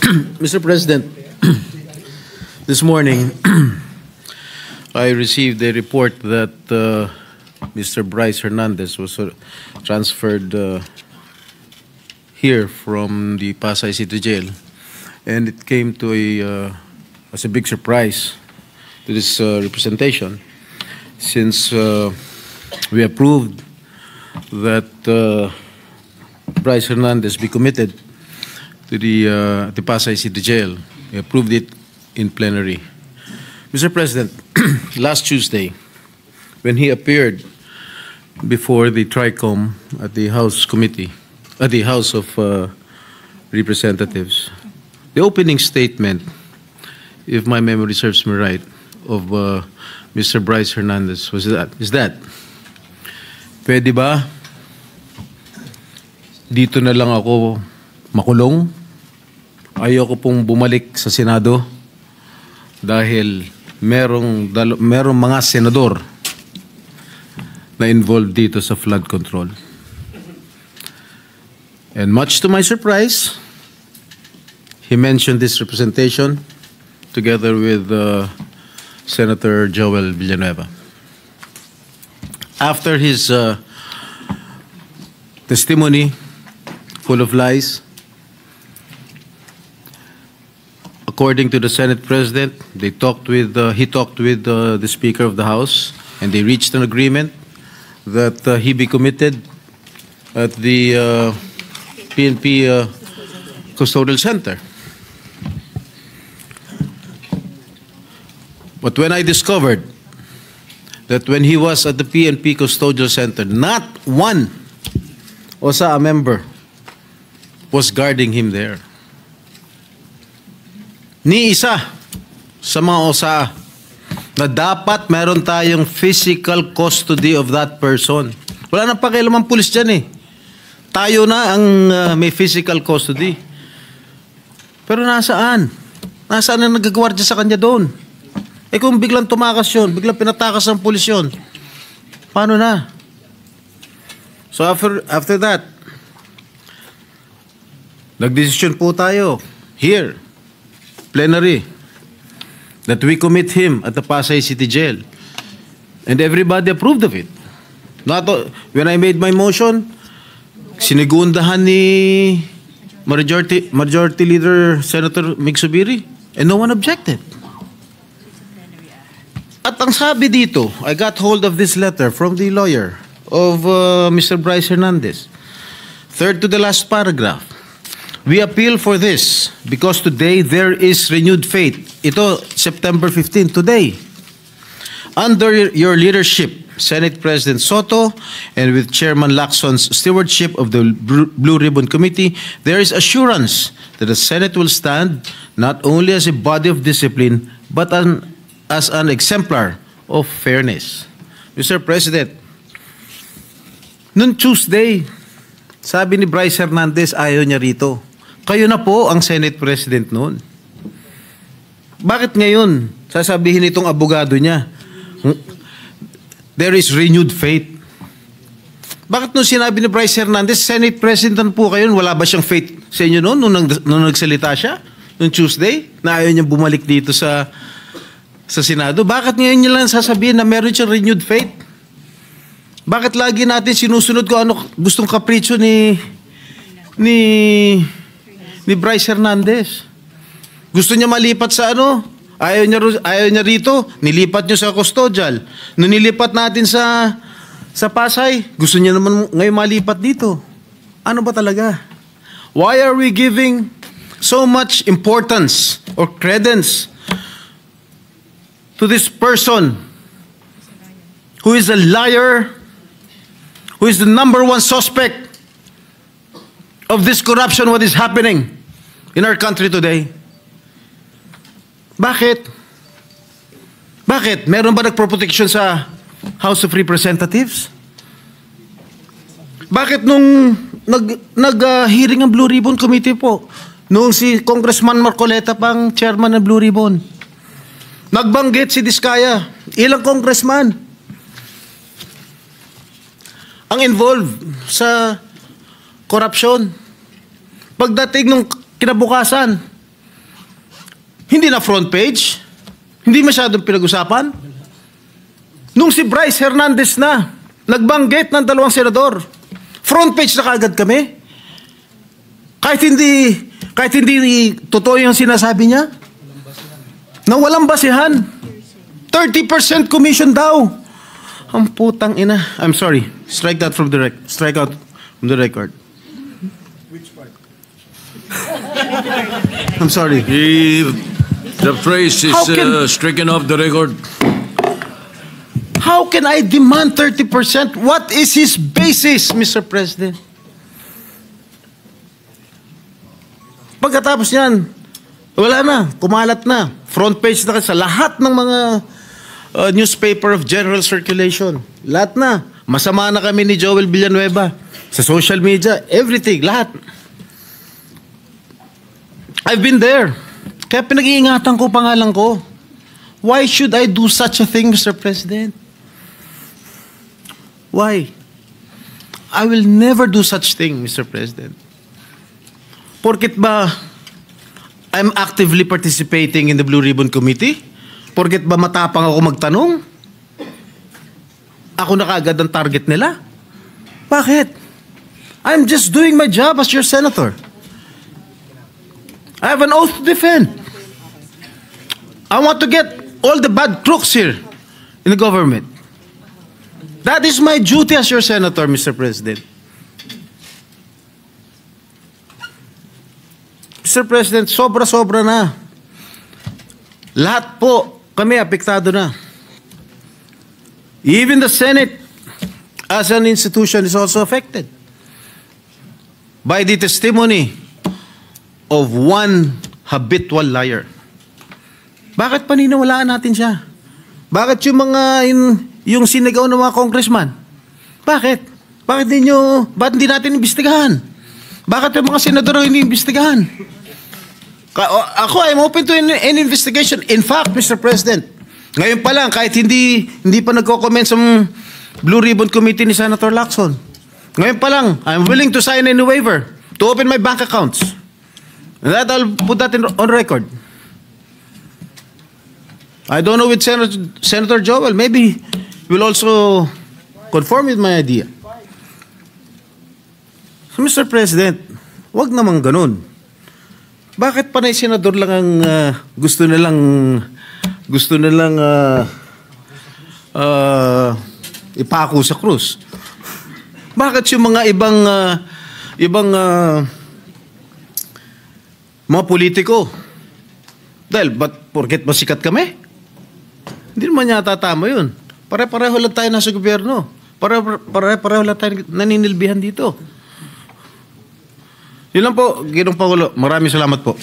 Mr. President, this morning I received a report that Mr. Bryce Hernandez was transferred here from the Pasay City Jail, and it came to as a big surprise to this representation, since we approved that Bryce Hernandez be committed to the Pasay City Jail. We approved it in plenary. Mr. President, last Tuesday, when he appeared before the TRICOM at the House Committee, at the House of Representatives, the opening statement, if my memory serves me right, of Mr. Bryce Hernandez is that, pwede ba dito na lang ako makulong? Ayoko pong bumalik sa Senado dahil merong mga senador na involved dito sa flood control. And much to my surprise, he mentioned this representation together with Senator Joel Villanueva. After his testimony, full of lies, according to the Senate President, he talked with the Speaker of the House, and they reached an agreement that he be committed at the PNP Custodial Center. But when I discovered that when he was at the PNP Custodial Center, not one OSA member was guarding him there. Ni isa sa mga OSA na dapat meron tayong physical custody of that person. Wala nang pakialam ang pulis dyan eh. Tayo na ang may physical custody. Pero nasaan? Nasaan ang nagagwardya sa kanya doon? Eh kung biglang tumakas yun, biglang pinatakas ng pulis yun, paano na? So after that, nagdesisyon po tayo here, plenary, that we commit him at the Pasay City Jail. And everybody approved of it. When I made my motion, sinigundahan ni Majority Leader Senator Mig Zubiri, and no one objected. At ang sabi dito, I got hold of this letter from the lawyer of Mr. Bryce Hernandez. Third to the last paragraph. We appeal for this because today there is renewed faith. Ito, September 15, today. Under your leadership, Senate President Soto, and with Chairman Lacson's stewardship of the Blue Ribbon Committee, there is assurance that the Senate will stand not only as a body of discipline, but as an exemplar of fairness. Mr. President, noong Tuesday, sabi ni Bryce Hernandez, ayaw niya rito. Kayo na po ang Senate President noon. Bakit ngayon sasabihin itong abogado niya, there is renewed faith? Bakit nung sinabi ni Bryce Hernandez, Senate President po kayo, wala ba siyang faith sa inyo noon nung nagsalita siya? Noong Tuesday, na ayaw niyang bumalik dito sa Senado? Bakit ngayon niya lang sasabihin na meron siyang renewed faith? Bakit lagi natin sinusunod ko ano gustong kapritsyo ni Bryce Hernandez? Gusto niya malipat sa ano? Ayaw niya rito. Nilipat niyo sa custodial. Nung nilipat natin sa Pasay, gusto niya naman ngayon malipat dito. Ano ba talaga? Why are we giving so much importance or credence to this person who is a liar, who is the #1 suspect of this corruption, what is happening in our country today? Bakit? Bakit? Meron ba nagproprotection sa House of Representatives? Bakit nung nag-hearing ang Blue Ribbon Committee po, nung si Congressman Marcoleta pang chairman ng Blue Ribbon, nagbanggit si Diskaya, ilang congressman ang involved sa corruption? Pagdating nung kinabukasan, Hindi na front page. Hindi masyadong pinag-usapan. Nung si Bryce Hernandez na, nagbanggit ng 2 senador, front page na kaagad kami. Kahit hindi totoo yung sinasabi niya, na walang basihan. 30% commission daw. Ang putang ina. I'm sorry. Strike that from the strike out from the record. Which part? I'm sorry. The phrase is stricken off the record. How can I demand 30%? What is his basis, Mr. President? Pagkatapos niyan, wala na, kumalat na. Front page na sa lahat ng mga newspaper of general circulation. Lahat na. Masama na kami ni Joel Villanueva. Sa social media, everything, lahat. I've been there. Kaya pinag-iingatan ko pangalan ko. Why should I do such a thing, Mr. President? Why? I will never do such thing, Mr. President. Porket ba I'm actively participating in the Blue Ribbon Committee? Porket ba matapang ako magtanong? Ako na kaagad ang target nila? Bakit? I'm just doing my job as your senator. I have an oath to defend. I want to get all the bad crooks here in the government. That is my duty as your senator, Mr. President. Mr. President, sobra-sobra na. Lahat po kami apektado na. Even the Senate as an institution is also affected by the testimony of one habitual liar. Bakit paniniwalaan natin siya? Bakit yung mga yung sinigaw ng mga congressman? Bakit? Bakit hindi natin imbestigahan? Bakit yung mga senador ang iniimbestigahan? Ako, I'm open to any investigation. In fact, Mr. President, ngayon pa lang, kahit hindi pa nagko-comment sa Blue Ribbon Committee ni Senator Lacson, ngayon pa lang, I'm willing to sign any waiver to open my bank accounts. And that I'll put that on record. I don't know with Senator Joel. Maybe he will also conform with my idea. So, Mr. President, wag naman ganun. Bakit panay senador lang ang gusto nilang ipako sa krus? Bakit yung mga ibang mga politiko? Dahil, porket masikat kami? Hindi naman yata tama yun. Pare-pareho lang tayo nasa gobyerno. Pare-pareho lang tayo naninilbihan dito. Yun lang po, Ginoong Pangulo. Maraming salamat po.